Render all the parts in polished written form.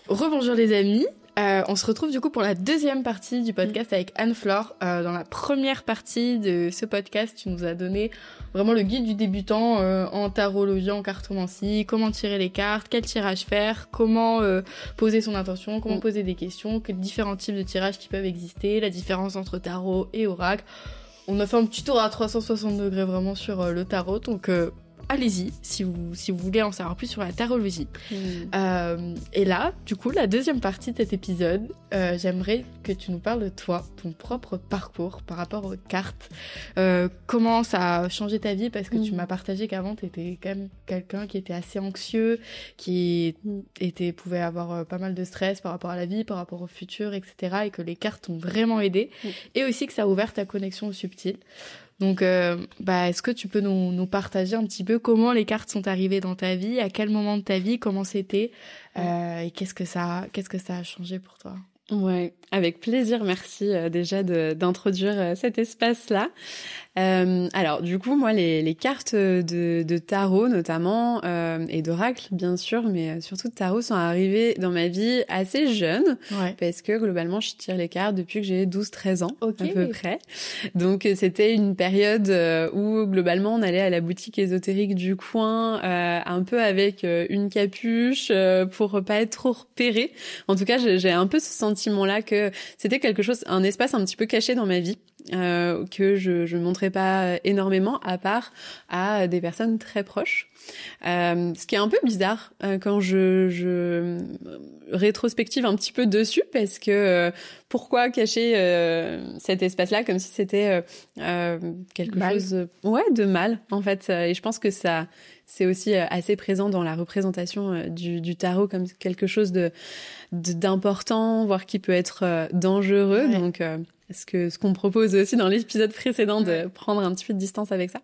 Rebonjour les amis, on se retrouve du coup pour la deuxième partie du podcast avec Anne-Flore. Dans la première partie de ce podcast, tu nous as donné vraiment le guide du débutant en tarologie, en cartomancie, comment tirer les cartes, quel tirage faire, comment poser son intention, comment poser des questions, quels différents types de tirages qui peuvent exister, la différence entre tarot et oracle. On a fait un petit tour à 360 degrés vraiment sur le tarot, donc... allez-y, si vous voulez en savoir plus sur la tarologie. Et là, du coup, la deuxième partie de cet épisode, j'aimerais que tu nous parles de toi, ton propre parcours par rapport aux cartes. Comment ça a changé ta vie, parce que tu m'as partagé qu'avant, tu étais quand même quelqu'un qui était assez anxieux, qui pouvait avoir pas mal de stress par rapport à la vie, par rapport au futur, etc. Et que les cartes t'ont vraiment aidé. Et aussi que ça a ouvert ta connexion au subtil. Donc, est-ce que tu peux nous partager un petit peu comment les cartes sont arrivées dans ta vie, à quel moment de ta vie, comment c'était, et qu'est-ce que ça a changé pour toi? Ouais, avec plaisir. Merci déjà d'introduire cet espace-là. Alors du coup, moi, les cartes de tarot notamment et d'oracle bien sûr, mais surtout de tarot sont arrivées dans ma vie assez jeune, parce que globalement, je tire les cartes depuis que j'ai 12-13 ans à peu près. Donc c'était une période où globalement on allait à la boutique ésotérique du coin, un peu avec une capuche pour pas être trop repérée. En tout cas, j'ai un peu ce sentiment-là que c'était quelque chose, un espace un petit peu caché dans ma vie. Que je montrais pas énormément à part à des personnes très proches. Ce qui est un peu bizarre quand je rétrospective un petit peu dessus, parce que pourquoi cacher cet espace-là comme si c'était quelque chose de mal en fait. Et je pense que ça c'est aussi assez présent dans la représentation du tarot comme quelque chose d'important, voire qui peut être dangereux. Donc ce qu'on propose aussi dans l'épisode précédent, de prendre un petit peu de distance avec ça.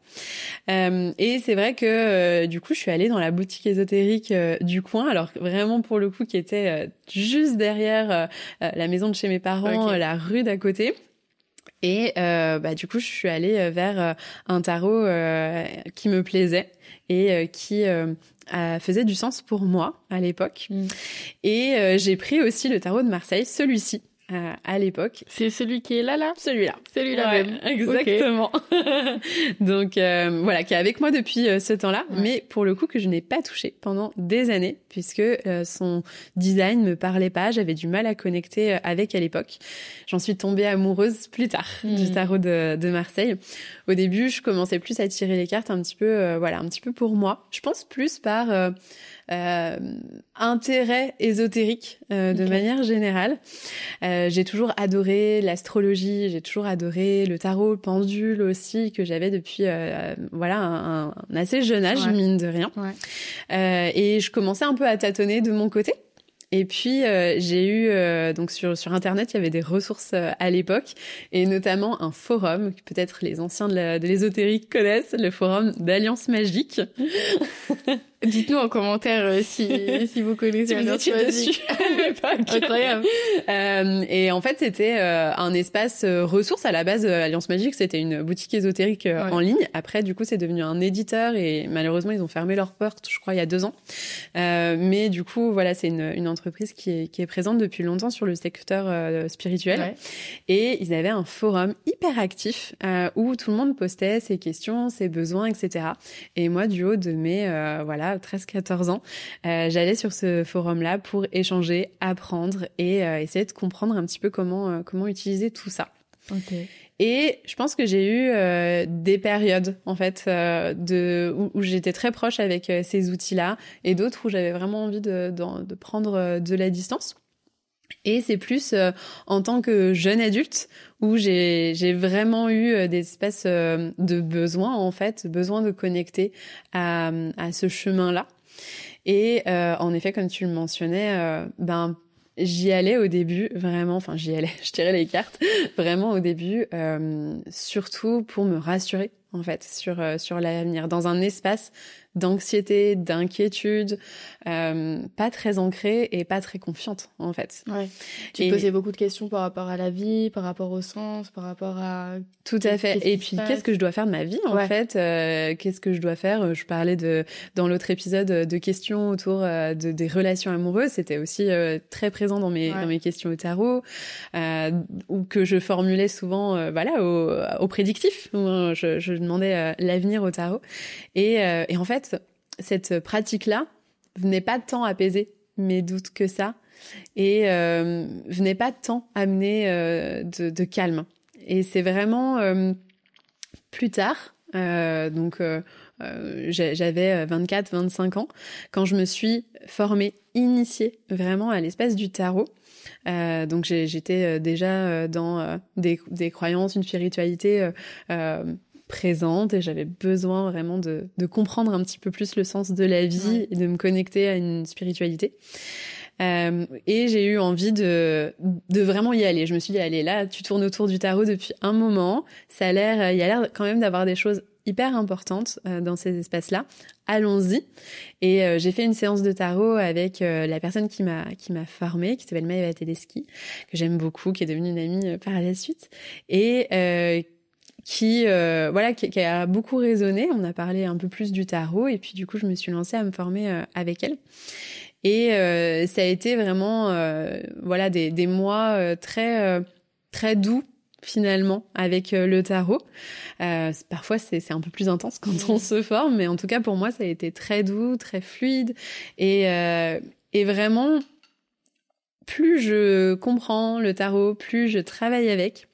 Et c'est vrai que du coup, je suis allée dans la boutique ésotérique du coin, alors vraiment pour le coup qui était juste derrière la maison de chez mes parents, la rue d'à côté. Et du coup, je suis allée vers un tarot qui me plaisait et qui faisait du sens pour moi à l'époque. Et j'ai pris aussi le tarot de Marseille, celui-ci. À l'époque. C'est celui qui est là? Celui-là même. Exactement. Donc voilà, qui est avec moi depuis ce temps-là, mais pour le coup que je n'ai pas touché pendant des années, puisque son design me parlait pas, j'avais du mal à connecter avec à l'époque. J'en suis tombée amoureuse plus tard du tarot de Marseille. Au début, je commençais plus à tirer les cartes un petit peu pour moi. Je pense plus par intérêt ésotérique de manière générale. J'ai toujours adoré l'astrologie, j'ai toujours adoré le tarot, le pendule aussi, que j'avais depuis un assez jeune âge, mine de rien. Et je commençais un peu à tâtonner de mon côté. Et puis j'ai eu donc sur internet, il y avait des ressources à l'époque, et notamment un forum que peut-être les anciens de l'ésotérique connaissent, le forum d'Alliance Magique. Dites-nous en commentaire si vous connaissez Alliance Magique. Incroyable. Et en fait, c'était un espace ressources. À la base, Alliance Magique, c'était une boutique ésotérique en ligne. Après, du coup, c'est devenu un éditeur et malheureusement, ils ont fermé leurs portes, je crois, il y a 2 ans. Mais du coup, voilà, c'est une entreprise qui est présente depuis longtemps sur le secteur spirituel. Et ils avaient un forum hyper actif où tout le monde postait ses questions, ses besoins, etc. Et moi, du haut de mes 13-14 ans, j'allais sur ce forum-là pour échanger, apprendre et essayer de comprendre un petit peu comment utiliser tout ça. Et je pense que j'ai eu des périodes en fait où j'étais très proche avec ces outils-là, et d'autres où j'avais vraiment envie de prendre de la distance. Et c'est plus en tant que jeune adulte où j'ai vraiment eu des espèces de besoins, en fait, besoin de connecter à ce chemin-là. Et en effet, comme tu le mentionnais, j'y allais au début, vraiment, enfin je tirais les cartes, vraiment au début, surtout pour me rassurer, en fait, sur l'avenir, dans un espace d'anxiété, d'inquiétude, pas très ancrée et pas très confiante en fait. Ouais. Tu te posais beaucoup de questions par rapport à la vie, par rapport au sens, par rapport à... Tout à fait. Et puis, qu'est-ce que je dois faire de ma vie, en fait qu'est-ce que je dois faire? Je parlais dans l'autre épisode de questions autour des relations amoureuses. C'était aussi très présent dans mes questions au tarot, ou que je formulais souvent, au prédictif. Où, je demandais l'avenir au tarot. Et en fait, cette pratique-là venait pas tant apaiser mes doutes que ça, et venait pas tant amener de calme. Et c'est vraiment plus tard, j'avais 24-25 ans, quand je me suis formée, initiée vraiment à l'espace du tarot. Donc j'étais déjà dans des croyances, une spiritualité présente, et j'avais besoin vraiment de comprendre un petit peu plus le sens de la vie et de me connecter à une spiritualité. Et j'ai eu envie de vraiment y aller. Je me suis dit, allez, là, tu tournes autour du tarot depuis un moment. Il y a l'air quand même d'avoir des choses hyper importantes dans ces espaces-là. Allons-y. Et j'ai fait une séance de tarot avec la personne qui m'a formée, qui s'appelle Maëva Tedeschi, que j'aime beaucoup, qui est devenue une amie par la suite. Et qui a beaucoup résonné. On a parlé un peu plus du tarot, et puis du coup, je me suis lancée à me former avec elle. Et ça a été vraiment des mois très doux finalement avec le tarot. Parfois c'est un peu plus intense quand on se forme, mais en tout cas pour moi ça a été très doux, très fluide, et vraiment plus je comprends le tarot, plus je travaille avec,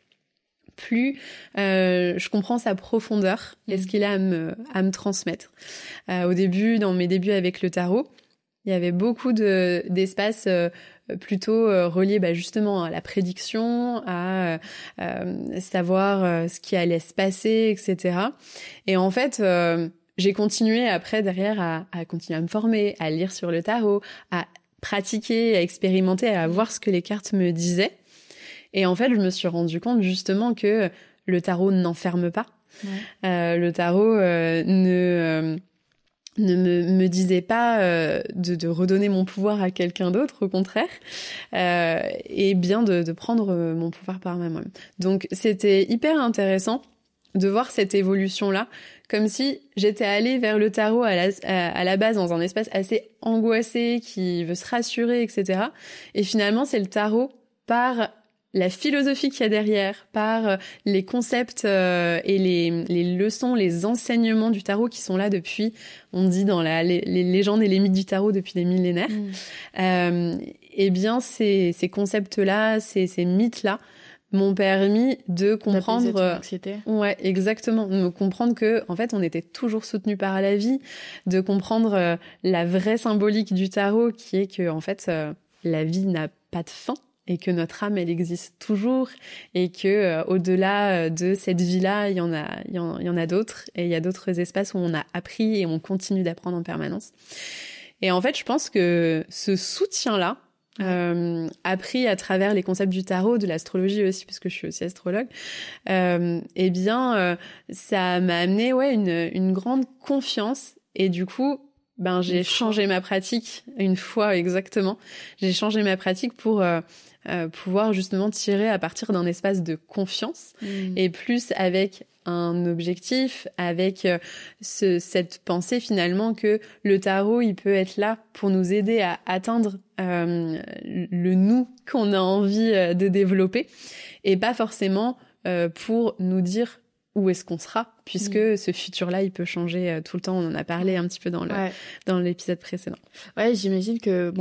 plus je comprends sa profondeur et ce qu'il a à me transmettre. Au début, dans mes débuts avec le tarot, il y avait beaucoup d'espaces plutôt reliés justement à la prédiction, à savoir ce qui allait se passer, etc. Et en fait, j'ai continué après derrière à continuer à me former, à lire sur le tarot, à pratiquer, à expérimenter, à voir ce que les cartes me disaient. Et en fait, je me suis rendu compte justement que le tarot n'enferme pas. Ouais. Le tarot ne me disait pas de redonner mon pouvoir à quelqu'un d'autre, au contraire, et bien de prendre mon pouvoir par moi-même. Donc c'était hyper intéressant de voir cette évolution-là, comme si j'étais allée vers le tarot à la base dans un espace assez angoissé, qui veut se rassurer, etc. Et finalement, c'est le tarot par la philosophie qu'il y a derrière, par les concepts et les leçons, les enseignements du tarot qui sont là depuis, on dit dans les légendes et les mythes du tarot depuis des millénaires. Eh bien, ces concepts-là, ces mythes-là m'ont permis de comprendre... D'apaiser ton anxiété. Ouais, exactement. De comprendre que, en fait, on était toujours soutenu par la vie, de comprendre la vraie symbolique du tarot, qui est que, en fait, la vie n'a pas de fin, et que notre âme, elle existe toujours, et que au-delà de cette vie-là, il y en a d'autres, et il y a d'autres espaces où on a appris et on continue d'apprendre en permanence. Et en fait, je pense que ce soutien-là, appris à travers les concepts du tarot, de l'astrologie aussi, parce que je suis aussi astrologue, ça m'a amené une grande confiance, et du coup, j'ai changé ma pratique une fois exactement. J'ai changé ma pratique pour pouvoir justement tirer à partir d'un espace de confiance et plus avec un objectif, avec cette pensée finalement que le tarot, il peut être là pour nous aider à atteindre le nous qu'on a envie de développer, et pas forcément pour nous dire où est-ce qu'on sera, puisque ce futur-là, il peut changer tout le temps. On en a parlé un petit peu dans l'épisode précédent. Ouais, j'imagine que,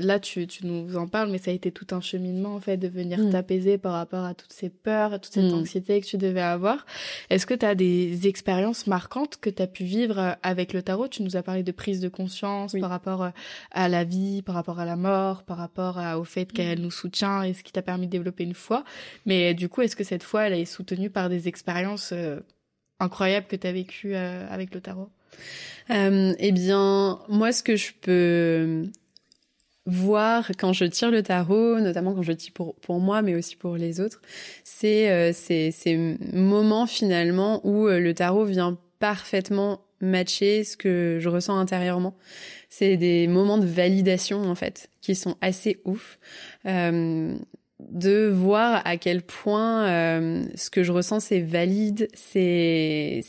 là, tu nous en parles, mais ça a été tout un cheminement, en fait, de venir t'apaiser par rapport à toutes ces peurs, à toute cette anxiété que tu devais avoir. Est-ce que tu as des expériences marquantes que tu as pu vivre avec le tarot? Tu nous as parlé de prise de conscience par rapport à la vie, par rapport à la mort, par rapport au fait qu'elle nous soutient et ce qui t'a permis de développer une foi. Mais du coup, est-ce que cette foi, elle est soutenue par des expériences incroyable que tu as vécu avec le tarot? Eh bien, moi, ce que je peux voir quand je tire le tarot, notamment quand je tire pour moi, mais aussi pour les autres, c'est ces moments finalement où le tarot vient parfaitement matcher ce que je ressens intérieurement. C'est des moments de validation, en fait, qui sont assez ouf. De voir à quel point ce que je ressens c'est valide, c'est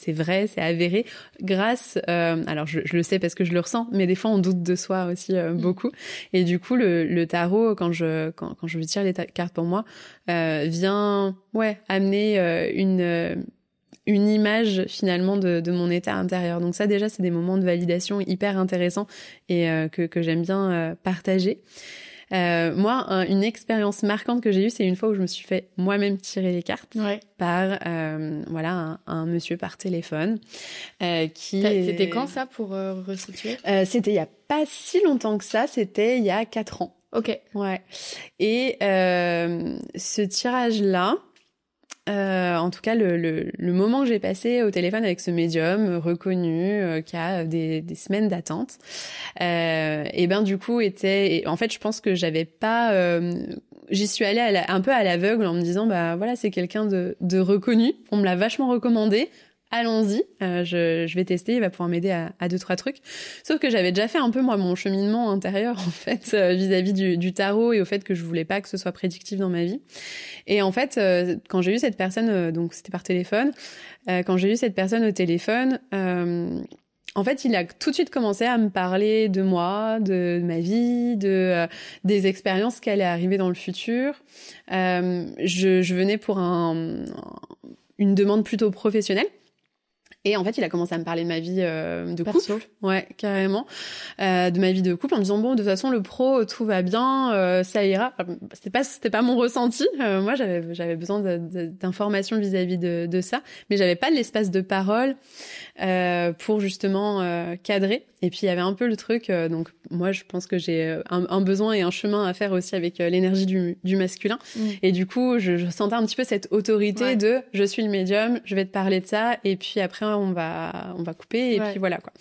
vrai, c'est avéré grâce alors je le sais parce que je le ressens, mais des fois on doute de soi aussi beaucoup, et du coup le tarot quand je tire les cartes pour moi vient amener une image finalement de mon état intérieur. Donc ça déjà c'est des moments de validation hyper intéressants et que j'aime bien partager. Moi, une expérience marquante que j'ai eue, c'est une fois où je me suis fait moi-même tirer les cartes par un monsieur par téléphone. C'était quand ça pour resituer C'était il y a pas si longtemps que ça, c'était il y a 4 ans. Ok. Ouais. Et ce tirage-là, en tout cas, le moment que j'ai passé au téléphone avec ce médium reconnu qui a des semaines d'attente, et ben du coup en fait, je pense que j'avais pas, j'y suis allée un peu à l'aveugle en me disant bah voilà, c'est quelqu'un de reconnu, on me l'a vachement recommandé. Allons-y, je vais tester, il va pouvoir m'aider à 2-3 trucs. Sauf que j'avais déjà fait un peu moi mon cheminement intérieur en fait vis-à-vis du tarot et au fait que je voulais pas que ce soit prédictif dans ma vie. Et en fait, quand j'ai eu cette personne, donc c'était par téléphone, quand j'ai eu cette personne au téléphone, en fait, il a tout de suite commencé à me parler de moi, de ma vie, des expériences qui allaient arriver dans le futur. Je venais pour une demande plutôt professionnelle. Et en fait, il a commencé à me parler de ma vie de couple. Ouais, carrément. De ma vie de couple en me disant bon, de toute façon, le pro, tout va bien, ça ira. C'était pas mon ressenti. Moi, j'avais besoin d'informations vis-à-vis de ça, mais j'avais pas l'espace de parole pour justement cadrer. Et puis il y avait un peu le truc, donc moi je pense que j'ai un besoin et un chemin à faire aussi avec l'énergie du masculin. Et du coup je sentais un petit peu cette autorité de je suis le médium, je vais te parler de ça, et puis après on va couper, et puis voilà quoi.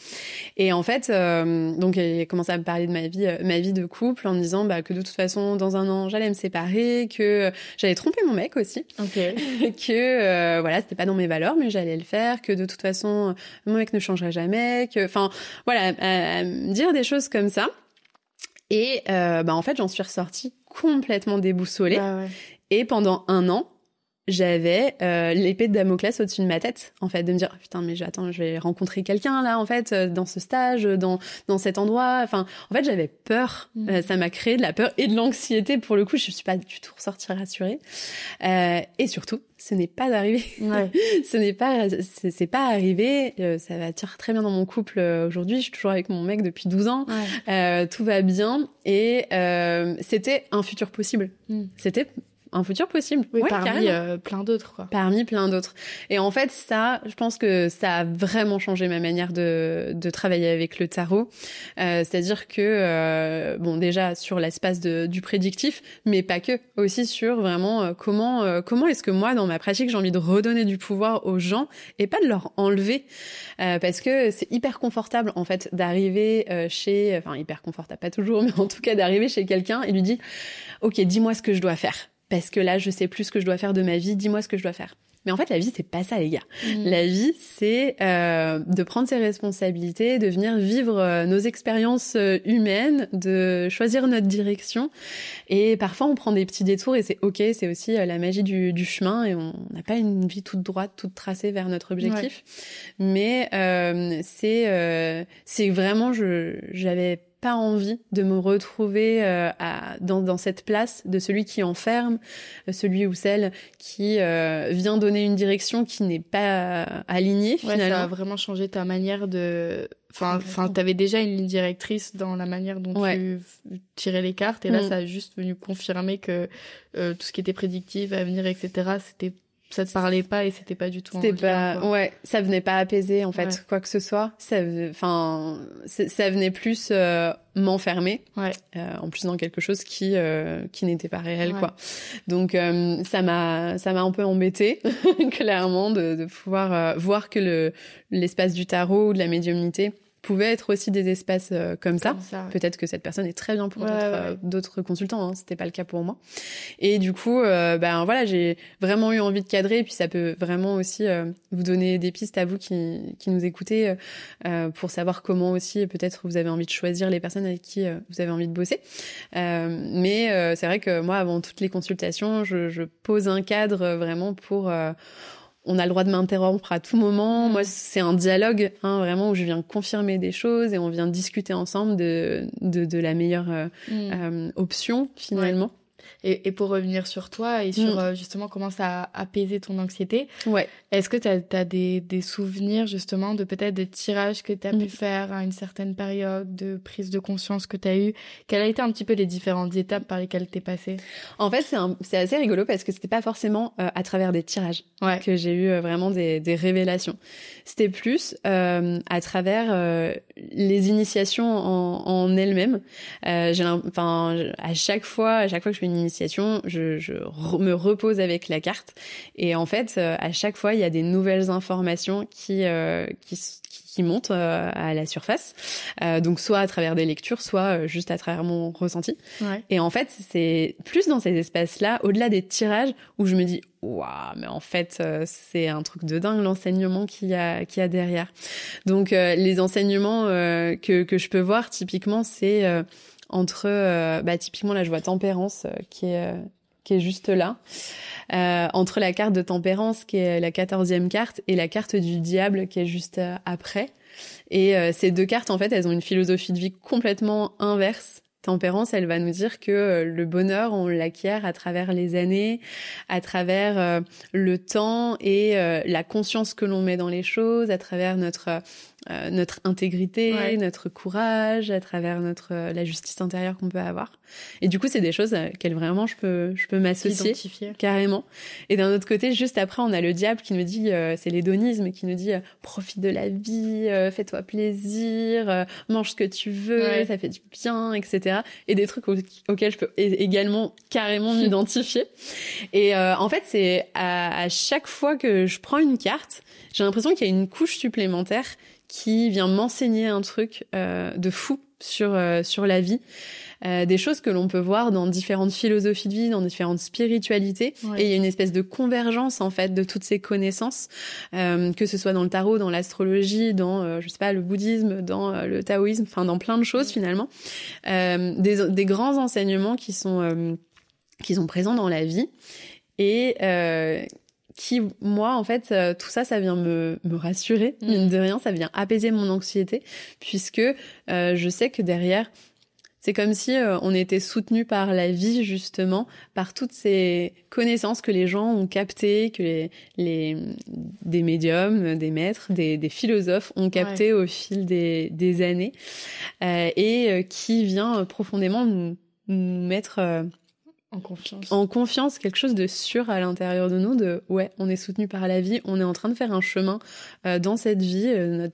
Et en fait donc il a commencé à me parler de ma vie de couple en me disant que de toute façon dans 1 an j'allais me séparer, que j'allais tromper mon mec aussi, que voilà c'était pas dans mes valeurs mais j'allais le faire, que de toute façon mon mec ne changerait jamais, que enfin voilà, à me dire des choses comme ça. Et en fait, j'en suis ressortie complètement déboussolée. Et pendant 1 an, j'avais l'épée de Damoclès au-dessus de ma tête, en fait, de me dire putain mais attends, je vais rencontrer quelqu'un là en fait dans ce stage, dans cet endroit. Enfin, en fait, j'avais peur. Ça m'a créé de la peur et de l'anxiété. Pour le coup, je suis pas du tout ressortie rassurée. Et surtout, ce n'est pas arrivé. C'est pas arrivé. Ça va très bien dans mon couple aujourd'hui. Je suis toujours avec mon mec depuis 12 ans. Tout va bien. Et c'était un futur possible. C'était un futur possible. Oui, parmi plein d'autres, quoi. Parmi plein d'autres. Et en fait, ça, je pense que ça a vraiment changé ma manière de travailler avec le tarot. C'est-à-dire que, déjà sur l'espace du prédictif, mais pas que. Aussi sur vraiment comment est-ce que moi, dans ma pratique, j'ai envie de redonner du pouvoir aux gens et pas de leur enlever. Parce que c'est hyper confortable, en fait, d'arriver hyper confortable, pas toujours, mais en tout cas d'arriver chez quelqu'un et lui dire « Ok, dis-moi ce que je dois faire. » Parce que là, je sais plus ce que je dois faire de ma vie. Dis-moi ce que je dois faire. Mais en fait, la vie, c'est pas ça, les gars. La vie, c'est de prendre ses responsabilités, de venir vivre nos expériences humaines, de choisir notre direction. Et parfois, on prend des petits détours et c'est ok. C'est aussi la magie du chemin. Et on n'a pas une vie toute droite, toute tracée vers notre objectif. Mais c'est vraiment, j'avais pas envie de me retrouver dans cette place de celui qui enferme, celui ou celle qui vient donner une direction qui n'est pas alignée finalement. Ça a vraiment changé ta manière de... Enfin, t'avais déjà une ligne directrice dans la manière dont tu tirais les cartes, et là ça a juste venu confirmer que tout ce qui était prédictif, avenir, etc., ça te parlait pas et c'était pas du tout ça venait pas apaiser en fait quoi que ce soit. Ça venait plus m'enfermer en plus dans quelque chose qui n'était pas réel quoi. Donc ça m'a un peu embêtée clairement de pouvoir voir que l'espace du tarot ou de la médiumnité pouvaient être aussi des espaces comme ça. Ouais. Peut-être que cette personne est très bien pour d'autres consultants, hein, c'était pas le cas pour moi. Et du coup, voilà, j'ai vraiment eu envie de cadrer, et puis ça peut vraiment aussi vous donner des pistes à vous qui nous écoutez pour savoir comment aussi peut-être vous avez envie de choisir les personnes avec qui vous avez envie de bosser. Mais c'est vrai que moi, avant toutes les consultations, je pose un cadre vraiment pour... on a le droit de m'interrompre à tout moment. Moi, c'est un dialogue, hein, vraiment, où je viens confirmer des choses et on vient discuter ensemble de la meilleure option, finalement. Ouais. Et pour revenir sur toi et sur justement comment ça a apaisé ton anxiété, est-ce que t'as des souvenirs justement de peut-être des tirages que t'as pu faire à une certaine période, de prise de conscience que t'as eu? Quelles a été un petit peu les différentes étapes par lesquelles t'es passée? En fait, c'est assez rigolo parce que c'était pas forcément à travers des tirages que j'ai eu vraiment des révélations. C'était plus à travers les initiations en elles-mêmes. À chaque fois que je fais une initiation, je me repose avec la carte et en fait à chaque fois il y a des nouvelles informations qui montent à la surface, donc soit à travers des lectures, soit juste à travers mon ressenti. Et en fait c'est plus dans ces espaces-là, au-delà des tirages, où je me dis waouh, mais en fait c'est un truc de dingue l'enseignement qu'il y a derrière. Donc les enseignements que je peux voir typiquement, c'est entre typiquement là je vois Tempérance qui est juste là, entre la carte de Tempérance qui est la 14e carte et la carte du diable qui est juste après. Et ces deux cartes en fait elles ont une philosophie de vie complètement inverse. Tempérance, elle va nous dire que le bonheur, on l'acquiert à travers les années, à travers le temps et la conscience que l'on met dans les choses, à travers notre intégrité, notre courage, à travers la justice intérieure qu'on peut avoir. Et du coup, c'est des choses auxquelles vraiment je peux m'associer carrément. Et d'un autre côté, juste après, on a le diable qui nous dit, c'est l'hédonisme, qui nous dit profite de la vie, fais-toi plaisir, mange ce que tu veux, ça fait du bien, etc. Et des trucs auxquels je peux également carrément m'identifier. Et en fait, c'est à chaque fois que je prends une carte, j'ai l'impression qu'il y a une couche supplémentaire qui vient m'enseigner un truc de fou sur la vie, des choses que l'on peut voir dans différentes philosophies de vie, dans différentes spiritualités, et il y a une espèce de convergence en fait de toutes ces connaissances, que ce soit dans le tarot, dans l'astrologie, dans je sais pas, le bouddhisme, dans le taoïsme, enfin dans plein de choses finalement, des grands enseignements qui sont présents dans la vie et qui, moi, en fait, tout ça, ça vient me rassurer, mine de rien, ça vient apaiser mon anxiété, puisque je sais que derrière, c'est comme si on était soutenu par la vie, justement, par toutes ces connaissances que les gens ont captées, que des médiums, des maîtres, des philosophes ont captées au fil des années, et qui vient profondément nous mettre... En confiance, quelque chose de sûr à l'intérieur de nous, on est soutenu par la vie, on est en train de faire un chemin dans cette vie,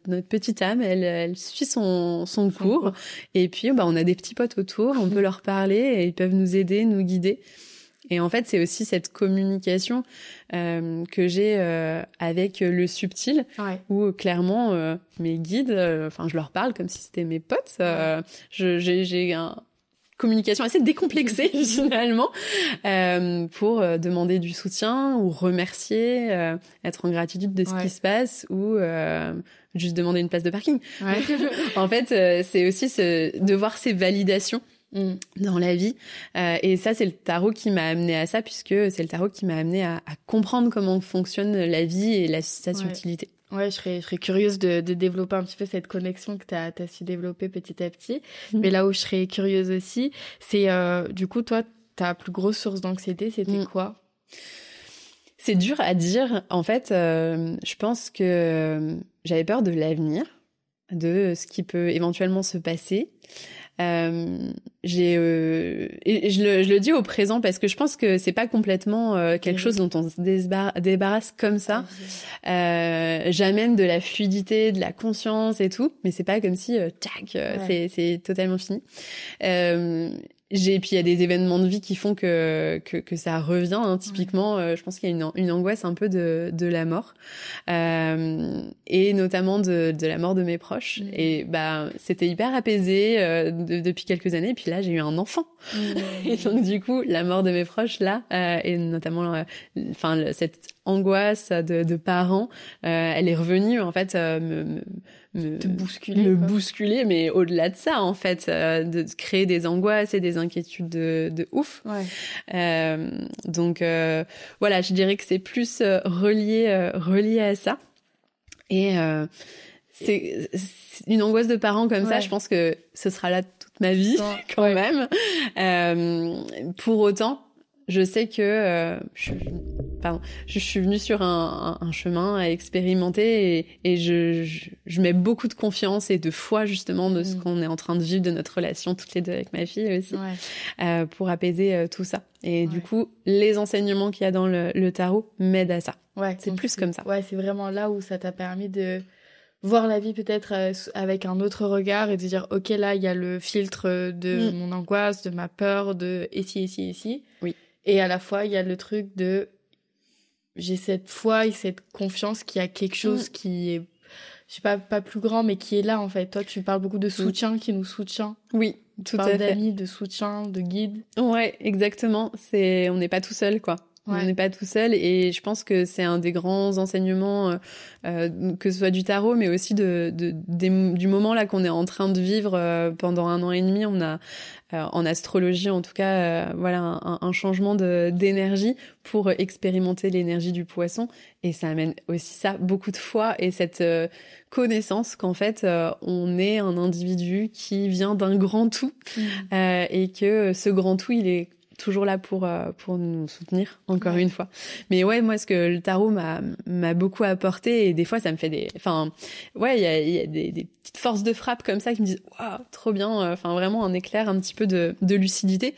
notre petite âme, elle suit son cours, et puis on a des petits potes autour, on peut leur parler et ils peuvent nous aider, nous guider. Et en fait, c'est aussi cette communication que j'ai avec le subtil, où clairement mes guides, je leur parle comme si c'était mes potes. J'ai un communication assez décomplexée finalement, pour demander du soutien ou remercier, être en gratitude de ce qui se passe, ou juste demander une place de parking. En fait, c'est aussi de voir ces validations dans la vie, et ça c'est le tarot qui m'a amené à ça, puisque c'est le tarot qui m'a amené à comprendre comment fonctionne la vie et sa subtilité. Ouais, je serais curieuse de développer un petit peu cette connexion que t'as su développer petit à petit. Mais là où je serais curieuse aussi, c'est du coup, toi, ta plus grosse source d'anxiété, c'était quoi? C'est dur à dire. En fait, je pense que j'avais peur de l'avenir, de ce qui peut éventuellement se passer. Et je le dis au présent parce que je pense que c'est pas complètement quelque chose dont on se débarrasse comme ça. J'amène de la fluidité, de la conscience et tout, mais c'est pas comme si c'est totalement fini. puis il y a des événements de vie qui font que ça revient, hein. Typiquement, je pense qu'il y a une angoisse un peu de la mort, et notamment de la mort de mes proches. Et c'était hyper apaisé depuis quelques années. Et puis là, j'ai eu un enfant. Et donc du coup, la mort de mes proches là, et notamment, cette angoisse de parents, elle est revenue en fait me bousculer, mais au-delà de ça en fait, de créer des angoisses et des inquiétudes de ouf. Donc voilà, je dirais que c'est plus relié à ça. Et c'est une angoisse de parents comme ça, je pense que ce sera là toute ma vie quand même. Pour autant, je sais que je suis venue sur un chemin à expérimenter, et je mets beaucoup de confiance et de foi justement de ce qu'on est en train de vivre, de notre relation toutes les deux avec ma fille aussi, pour apaiser tout ça. Et du coup, les enseignements qu'il y a dans le tarot m'aident à ça. C'est plus comme ça. Ouais, c'est vraiment là où ça t'a permis de voir la vie peut-être avec un autre regard et de dire ok, là il y a le filtre de mon angoisse, de ma peur, de et si. Oui. Et à la fois il y a le truc de j'ai cette foi et cette confiance qu'il y a quelque chose qui est, je sais pas plus grand, mais qui est là en fait. Toi tu parles beaucoup de soutien, qui nous soutient. Oui, tout à fait. D'amis, de soutien, de guide. Ouais, exactement. On n'est pas tout seul quoi. On n'est pas tout seul, et je pense que c'est un des grands enseignements, que ce soit du tarot, mais aussi du moment là qu'on est en train de vivre pendant 1 an et demi. On a en astrologie en tout cas, un changement d'énergie pour expérimenter l'énergie du poisson, et ça amène aussi ça, beaucoup de foi et cette connaissance qu'en fait on est un individu qui vient d'un grand tout, et que ce grand tout il est toujours là pour nous soutenir, encore une fois. Mais ouais, moi, ce que le tarot m'a beaucoup apporté, et des fois, ça me fait il y a des petites forces de frappe comme ça qui me disent, waouh, trop bien, vraiment un éclair, un petit peu de lucidité.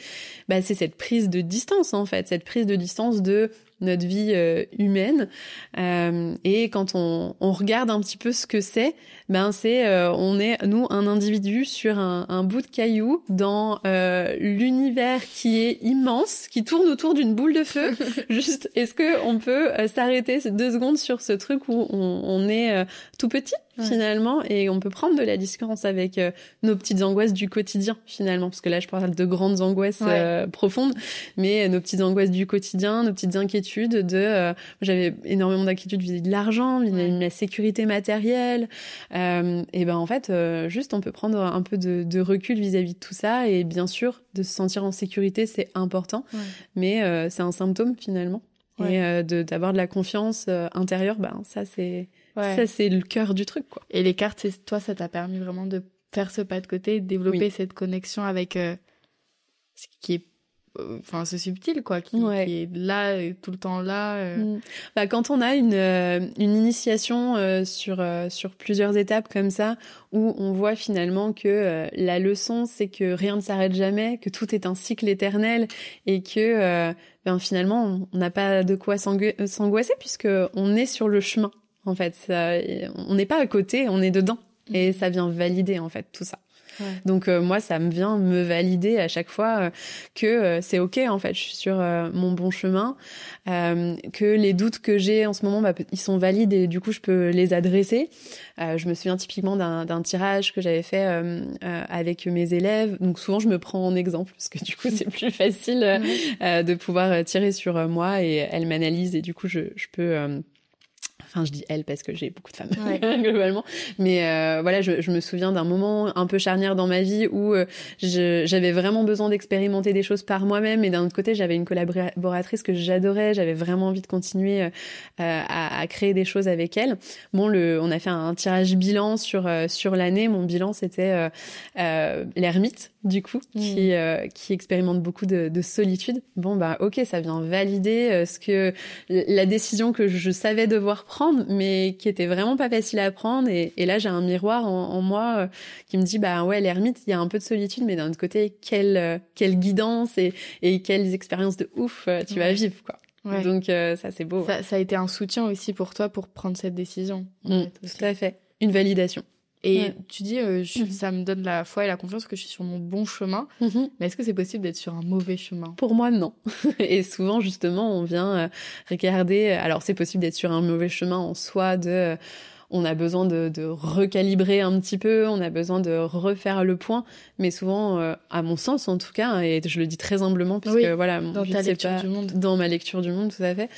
C'est cette prise de distance, en fait, cette prise de distance de notre vie humaine, et quand on regarde un petit peu ce que c'est, on est nous un individu sur un bout de caillou dans l'univers qui est immense, qui tourne autour d'une boule de feu. Juste, est-ce que on peut s'arrêter 2 secondes sur ce truc où on est tout petit finalement, et on peut prendre de la distance avec nos petites angoisses du quotidien finalement, parce que là je parle de grandes angoisses profondes, mais nos petites angoisses du quotidien, nos petites inquiétudes j'avais énormément d'inquiétudes vis-à-vis de l'argent, vis-à-vis de la sécurité matérielle, et en fait juste on peut prendre un peu de recul vis-à-vis de tout ça, et bien sûr de se sentir en sécurité c'est important, mais c'est un symptôme finalement, et d'avoir de la confiance intérieure, ça c'est ça c'est le cœur du truc quoi. Et les cartes, toi ça t'a permis vraiment de faire ce pas de côté, de développer cette connexion avec ce qui est c'est subtil quoi, qui est là, tout le temps là. Quand on a une initiation sur plusieurs étapes comme ça, où on voit finalement que la leçon c'est que rien ne s'arrête jamais, que tout est un cycle éternel, et que finalement on n'a pas de quoi s'angoisser, puisque on est sur le chemin en fait. On n'est pas à côté, on est dedans, et ça vient valider en fait tout ça. Donc moi ça me vient me valider à chaque fois que c'est ok en fait, je suis sur mon bon chemin, que les doutes que j'ai en ce moment ils sont valides, et du coup je peux les adresser. Je me souviens typiquement d'un tirage que j'avais fait avec mes élèves, donc souvent je me prends en exemple parce que du coup c'est plus facile de pouvoir tirer sur moi, et elle m'analyse, et du coup je peux je dis elle parce que j'ai beaucoup de femmes globalement, mais je me souviens d'un moment un peu charnière dans ma vie où j'avais vraiment besoin d'expérimenter des choses par moi-même, et d'un autre côté j'avais une collaboratrice que j'adorais, j'avais vraiment envie de continuer à créer des choses avec elle. On a fait un tirage bilan sur l'année. Mon bilan c'était l'ermite du coup, qui expérimente beaucoup de solitude. Ok, ça vient valider la décision que je savais devoir prendre, mais qui était vraiment pas facile à prendre, et là j'ai un miroir en moi qui me dit l'ermite, il y a un peu de solitude, mais d'un autre côté quelle guidance et quelles expériences de ouf tu vas vivre quoi. Donc ça c'est beau. Ça a été un soutien aussi pour toi pour prendre cette décision. Tout à fait, une validation. Et tu dis, ça me donne la foi et la confiance que je suis sur mon bon chemin. Mais est-ce que c'est possible d'être sur un mauvais chemin? Pour moi, non. Et souvent, justement, on vient regarder... Alors, c'est possible d'être sur un mauvais chemin en soi, on a besoin de recalibrer un petit peu, on a besoin de refaire le point, mais souvent, à mon sens en tout cas, et je le dis très humblement, parce que voilà, dans ta lecture du monde. Dans ma lecture du monde, tout à fait.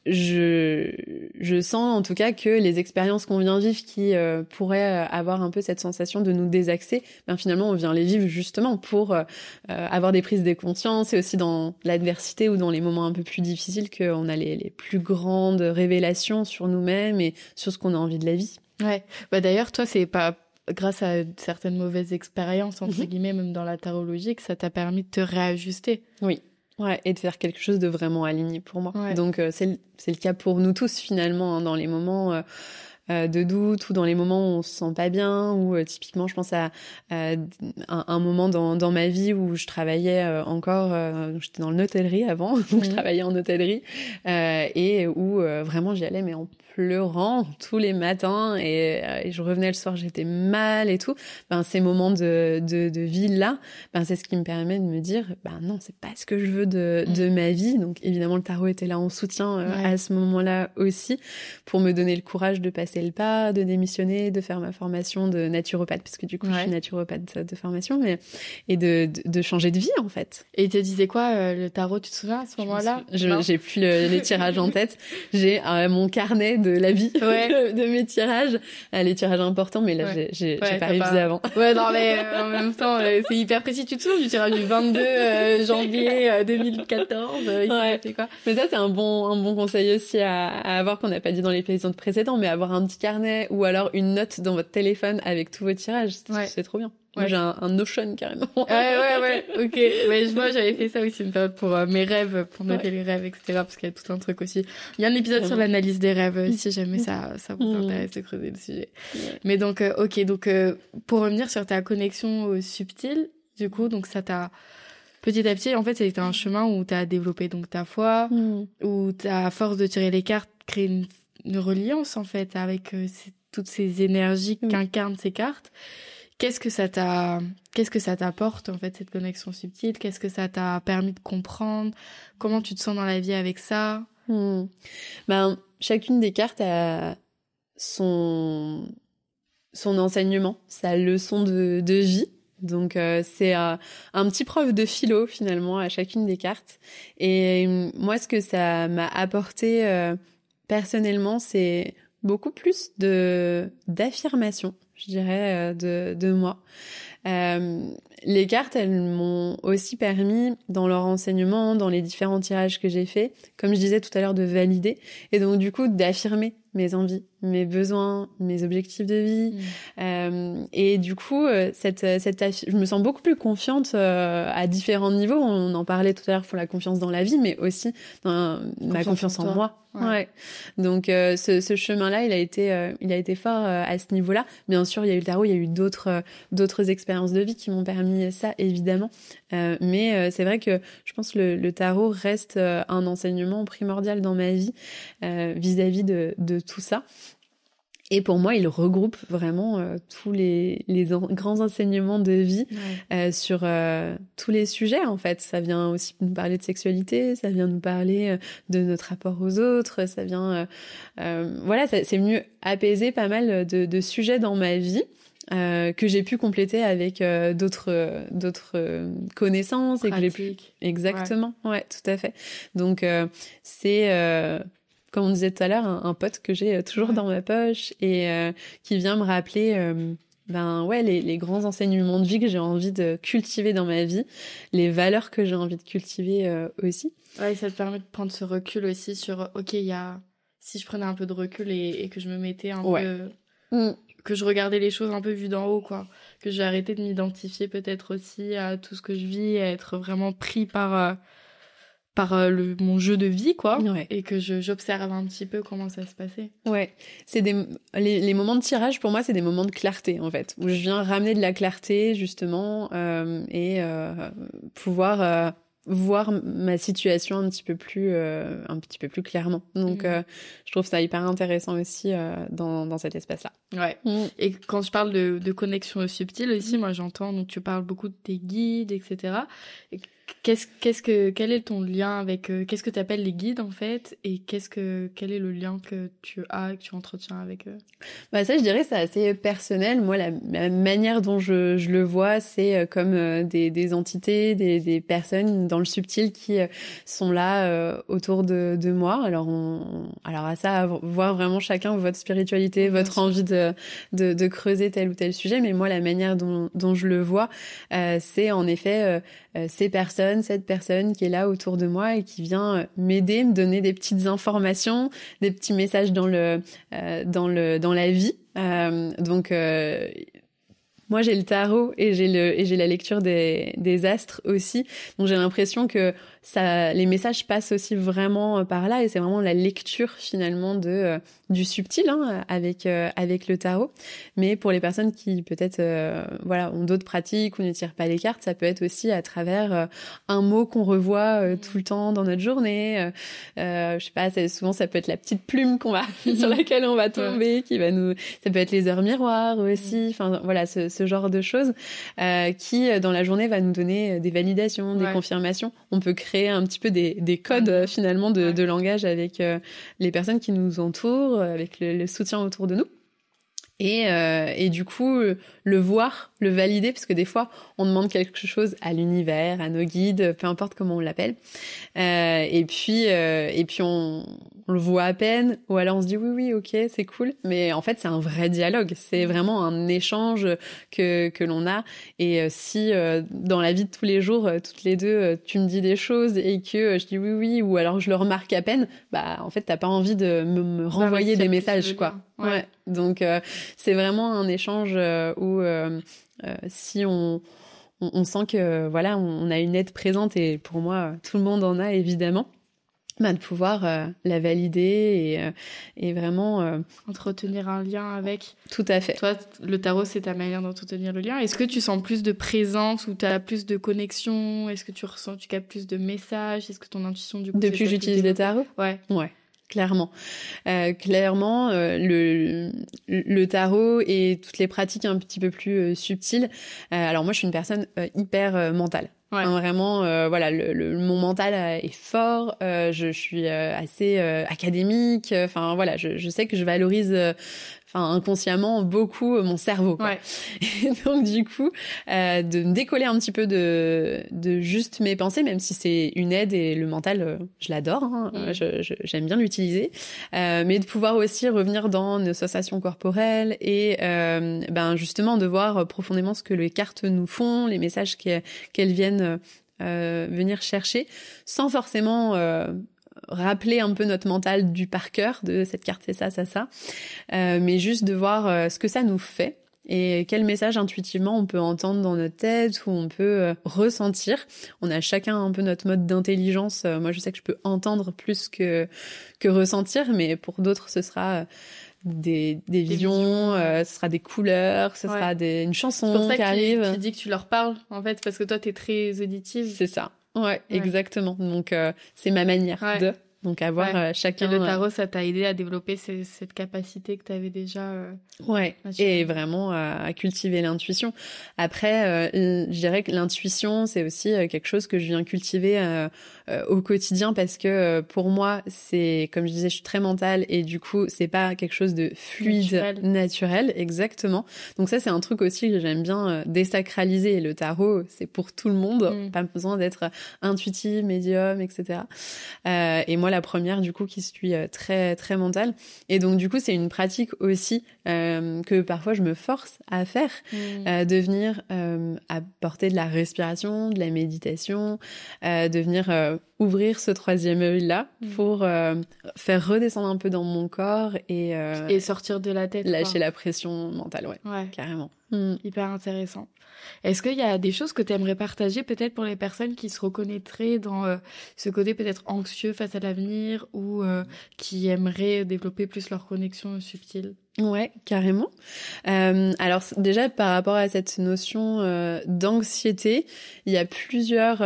Je sens en tout cas que les expériences qu'on vient vivre qui pourraient avoir un peu cette sensation de nous désaxer, ben finalement on vient les vivre justement pour avoir des prises de conscience, et aussi dans l'adversité ou dans les moments un peu plus difficiles qu'on a les plus grandes révélations sur nous-mêmes et sur ce qu'on a envie de la vie. Ouais, bah d'ailleurs toi c'est pas grâce à certaines mauvaises expériences entre guillemets, même dans la tarologie, que ça t'a permis de te réajuster. Oui. Ouais, et de faire quelque chose de vraiment aligné pour moi. Ouais. Donc c'est le cas pour nous tous finalement, hein, dans les moments de doute ou dans les moments où on se sent pas bien, ou typiquement je pense à un moment dans ma vie où je travaillais encore, j'étais dans l'hôtellerie avant, donc je travaillais en hôtellerie, et où vraiment j'y allais mais en pleurant tous les matins, et je revenais le soir, j'étais mal et tout. Ben ces moments de vie là, ben c'est ce qui me permet de me dire ben non, c'est pas ce que je veux de ma vie. Donc évidemment le tarot était là en soutien à ce moment-là aussi, pour me donner le courage de passer le pas, de démissionner, de faire ma formation de naturopathe, parce que du coup je suis naturopathe de formation, et de changer de vie en fait. Et il te disait quoi le tarot, tu te souviens à ce moment-là? J'ai plus les tirages en tête, j'ai mon carnet de la vie de mes tirages, les tirages importants, mais là j'ai pas révisé avant. Ouais, non mais en même temps c'est hyper précis. Tu te souviens du tirage du 22 janvier 2014 fait quoi? Mais ça c'est un bon conseil aussi à avoir, qu'on n'a pas dit dans l'épisode précédent, mais avoir un petit carnet ou alors une note dans votre téléphone avec tous vos tirages, c'est trop bien. Moi, j'ai un Notion carrément. Ouais, ok. Mais moi, j'avais fait ça aussi une période pour mes rêves, pour noter les rêves, etc. Parce qu'il y a tout un truc aussi. Il y a un épisode sur l'analyse des rêves, si jamais ça vous intéresse de creuser le sujet. Mais donc, donc pour revenir sur ta connexion au subtil, du coup, donc ça t'a petit à petit, en fait, c'était un chemin où t'as développé donc ta foi, où t'as, à force de tirer les cartes, créé une reliance en fait avec toutes ces énergies qu'incarnent ces cartes. Qu'est-ce que ça t'apporte en fait, cette connexion subtile? Qu'est-ce que ça t'a permis de comprendre? Comment tu te sens dans la vie avec ça? Ben, chacune des cartes a son enseignement, sa leçon de vie. Donc c'est un petit prof de philo finalement à chacune des cartes. Et moi, ce que ça m'a apporté personnellement, c'est beaucoup plus d'affirmation, je dirais, de moi. Les cartes, elles m'ont aussi permis, dans leur enseignement, dans les différents tirages que j'ai faits, comme je disais tout à l'heure, de valider, et donc du coup d'affirmer mes envies, mes besoins, mes objectifs de vie. Et du coup, je me sens beaucoup plus confiante à différents niveaux. On en parlait tout à l'heure pour la confiance dans la vie, mais aussi dans ma confiance en moi. Ouais. Donc ce chemin-là, il a été fort à ce niveau-là. Bien sûr, il y a eu le tarot, il y a eu d'autres expériences de vie qui m'ont permis ça, évidemment. Mais c'est vrai que je pense que le tarot reste un enseignement primordial dans ma vie vis-à-vis de tout ça. Et pour moi, il regroupe vraiment tous les grands enseignements de vie sur tous les sujets, en fait. Ça vient aussi nous parler de sexualité, ça vient nous parler de notre rapport aux autres, ça vient... c'est venu apaiser pas mal de sujets dans ma vie que j'ai pu compléter avec d'autres connaissances. Pratique. Et que j'ai pu... Exactement, ouais, tout à fait. Donc, c'est... comme on disait tout à l'heure, un pote que j'ai toujours dans ma poche et qui vient me rappeler les grands enseignements de vie que j'ai envie de cultiver dans ma vie, les valeurs que j'ai envie de cultiver aussi. Ouais, ça te permet de prendre ce recul aussi sur, si je prenais un peu de recul et que je me mettais un peu... que je regardais les choses un peu vues d'en haut, quoi. Que j'ai arrêté de m'identifier peut-être aussi à tout ce que je vis, à être vraiment pris par mon jeu de vie, quoi, et que j'observe un petit peu comment ça se passait. Ouais, c'est les moments de tirage, pour moi, c'est des moments de clarté, en fait, où je viens ramener de la clarté, justement, et pouvoir voir ma situation un petit peu plus clairement. Donc je trouve ça hyper intéressant aussi dans cet espace-là. Ouais. Et quand je parle de connexion subtile aussi, moi j'entends, donc tu parles beaucoup de tes guides, etc. Et quel est ton lien avec qu'est-ce que tu appelles les guides en fait, et quel est le lien que tu entretiens avec eux? Bah ça, je dirais, c'est assez personnel. Moi, la manière dont je le vois, c'est comme des entités, des personnes dans le subtil qui sont là autour de moi. Alors à ça, à voir vraiment chacun votre spiritualité, votre envie de creuser tel ou tel sujet. Mais moi, la manière dont je le vois, c'est en effet cette personne qui est là autour de moi et qui vient m'aider, me donner des petites informations, des petits messages dans la vie. Donc moi j'ai le tarot et j'ai la lecture des astres aussi. Donc j'ai l'impression que les messages passent aussi vraiment par là, et c'est vraiment la lecture finalement du subtil avec le tarot. Mais pour les personnes qui peut-être ont d'autres pratiques ou ne tirent pas les cartes, ça peut être aussi à travers un mot qu'on revoit tout le temps dans notre journée. Je sais pas, souvent ça peut être la petite plume sur laquelle on va tomber, ça peut être les heures miroirs aussi. Enfin voilà, ce genre de choses qui dans la journée va nous donner des validations, des confirmations. On peut créer un petit peu des codes finalement de langage avec les personnes qui nous entourent, avec le soutien autour de nous. Et du coup, le voir, le valider, parce que des fois, on demande quelque chose à l'univers, à nos guides, peu importe comment on l'appelle. Et puis on le voit à peine, ou alors on se dit oui, ok, c'est cool. Mais en fait, c'est un vrai dialogue. C'est vraiment un échange que l'on a. Et si dans la vie de tous les jours, toutes les deux, tu me dis des choses et que je dis oui, ou alors je le remarque à peine, bah en fait, t'as pas envie de me renvoyer des messages, quoi. Ouais. Donc c'est vraiment un échange où si on sent que voilà, on a une aide présente, et pour moi tout le monde en a évidemment, de pouvoir la valider et vraiment entretenir un lien avec. Tout à fait. Toi, le tarot, c'est ta manière d'entretenir le lien. Est-ce que tu sens plus de présence, ou tu as plus de connexion? Est-ce que tu captes plus de messages? Est-ce que ton intuition du coup depuis que j'utilise le tarot? Ouais. Clairement, le tarot et toutes les pratiques un petit peu plus subtiles. Alors moi, je suis une personne hyper mentale. Ouais. Vraiment, mon mental est fort. Je suis assez académique. Enfin voilà, je sais que je valorise inconsciemment beaucoup mon cerveau, quoi. Ouais. Et donc du coup de me décoller un petit peu de juste mes pensées, même si c'est une aide, et le mental je l'adore, j'aime bien l'utiliser, mais de pouvoir aussi revenir dans nos sensations corporelles et justement de voir profondément ce que les cartes nous font, les messages qu'elles viennent venir chercher, sans forcément rappeler un peu notre mental du par cœur, de cette carte c'est ça, mais juste de voir ce que ça nous fait et quel message intuitivement on peut entendre dans notre tête, ou on peut ressentir. On a chacun un peu notre mode d'intelligence. Moi je sais que je peux entendre plus que ressentir, mais pour d'autres ce sera des visions, ce sera des couleurs, ce sera une chanson qui arrive. C'est pour ça que tu dis que tu leur parles, en fait, parce que toi t'es très auditive. C'est ça. Ouais, exactement. Donc c'est ma manière de. Donc avoir chacun. Et le tarot, ça t'a aidé à développer cette capacité que t'avais déjà. Et vraiment à cultiver l'intuition. Après, je dirais que l'intuition, c'est aussi quelque chose que je viens cultiver au quotidien, parce que pour moi, c'est, comme je disais, je suis très mentale, et du coup, c'est pas quelque chose de fluide, naturel, exactement. Donc ça, c'est un truc aussi que j'aime bien désacraliser. Le tarot, c'est pour tout le monde, pas besoin d'être intuitive, médium, etc. Et moi, la première, du coup, qui suis très très mentale. Et donc, du coup, c'est une pratique aussi que parfois je me force à faire, de venir apporter de la respiration, de la méditation, de venir ouvrir ce troisième œil-là pour faire redescendre un peu dans mon corps et sortir de la tête. Lâcher la pression mentale, carrément. Hyper intéressant. Est-ce qu'il y a des choses que tu aimerais partager peut-être pour les personnes qui se reconnaîtraient dans ce côté peut-être anxieux face à l'avenir, ou qui aimeraient développer plus leur connexion subtile? Ouais, carrément. Alors déjà, par rapport à cette notion d'anxiété, il y a plusieurs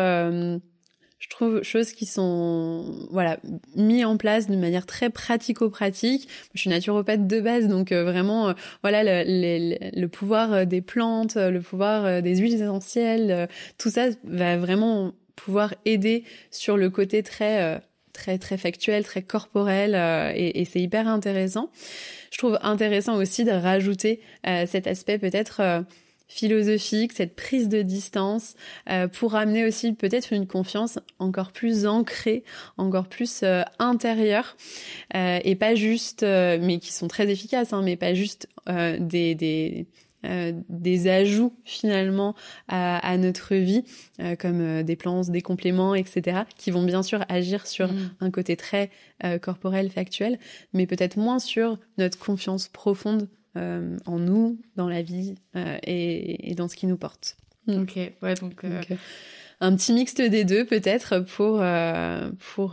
je trouve, choses qui sont mis en place d'une manière très pratico-pratique. Je suis naturopathe de base, donc vraiment le pouvoir des plantes, le pouvoir des huiles essentielles, tout ça va vraiment pouvoir aider sur le côté très factuel, très corporel, et c'est hyper intéressant. Je trouve intéressant aussi de rajouter cet aspect peut-être philosophique, cette prise de distance, pour amener aussi peut-être une confiance encore plus ancrée, encore plus intérieure, et pas juste, mais qui sont très efficaces, mais pas juste des ajouts finalement à notre vie, comme des plans, des compléments, etc., qui vont bien sûr agir sur un côté très corporel, factuel, mais peut-être moins sur notre confiance profonde en nous, dans la vie, et dans ce qui nous porte. Ok, ouais, donc un petit mixte des deux peut-être pour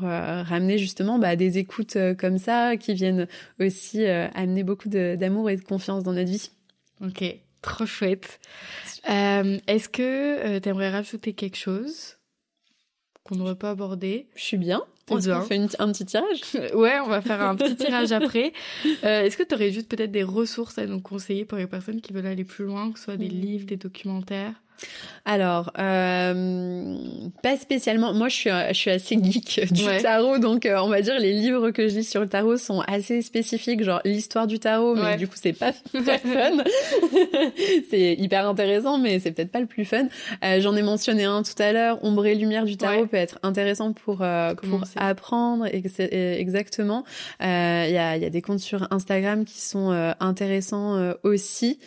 ramener justement des écoutes comme ça qui viennent aussi amener beaucoup d'amour et de confiance dans notre vie. Ok, trop chouette. Est-ce que t'aimerais rajouter quelque chose qu'on n'aurait pas abordé? Je suis bien. Est-ce qu'on fait un petit tirage? Ouais, on va faire un petit tirage après. Est-ce que tu aurais juste peut-être des ressources à nous conseiller pour les personnes qui veulent aller plus loin, que ce soit des livres, des documentaires? Alors, pas spécialement. Moi, je suis assez geek du tarot, donc on va dire les livres que je lis sur le tarot sont assez spécifiques, genre l'histoire du tarot, mais du coup c'est pas très fun. C'est hyper intéressant, mais c'est peut-être pas le plus fun. J'en ai mentionné un tout à l'heure. Ombre et lumière du tarot peut être intéressant pour apprendre. Exactement. Il y a des comptes sur Instagram qui sont intéressants aussi.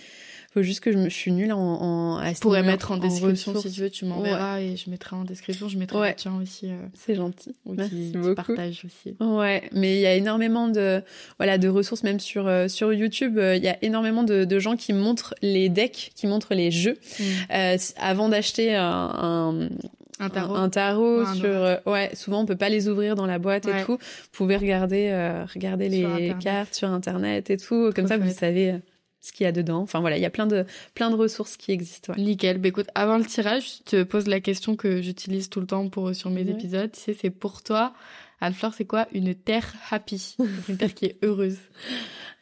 Faut juste que je suis nulle à je pourrais mettre en description si tu veux, tu m'enverras et je mettrai en description, je mettrai le tien aussi. C'est gentil. Merci beaucoup. Partage aussi. Ouais, mais il y a énormément de ressources, même sur YouTube, il y a énormément de gens qui montrent les decks, qui montrent les jeux avant d'acheter un tarot souvent on peut pas les ouvrir dans la boîte et tout. Vous pouvez regarder les cartes sur internet et tout, comme ça vous savez ce qu'il y a dedans. Enfin voilà, il y a plein de ressources qui existent. Ouais. Nickel. Écoute, avant le tirage, je te pose la question que j'utilise tout le temps sur mes épisodes. Tu sais, c'est pour toi, Anne-Flore, c'est quoi une terre happy? Une terre qui est heureuse.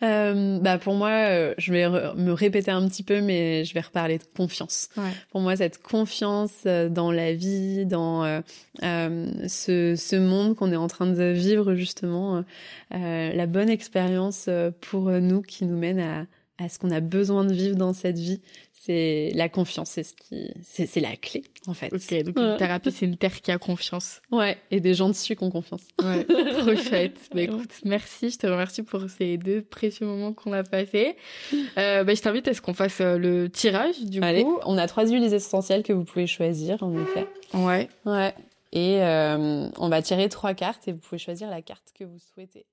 Pour moi, je vais me répéter un petit peu, mais je vais reparler de confiance. Ouais. Pour moi, cette confiance dans la vie, dans ce monde qu'on est en train de vivre justement, la bonne expérience pour nous qui nous mène à ce qu'on a besoin de vivre dans cette vie, c'est la confiance, c'est la clé en fait. Ok, donc une thérapie, c'est une terre qui a confiance. Ouais, et des gens dessus qui ont confiance. Ouais, trop chouette. Écoute, merci, je te remercie pour ces 2 précieux moments qu'on a passés. Je t'invite à ce qu'on fasse le tirage du coup. On a 3 huiles essentielles que vous pouvez choisir en effet. Ouais. Et on va tirer 3 cartes et vous pouvez choisir la carte que vous souhaitez.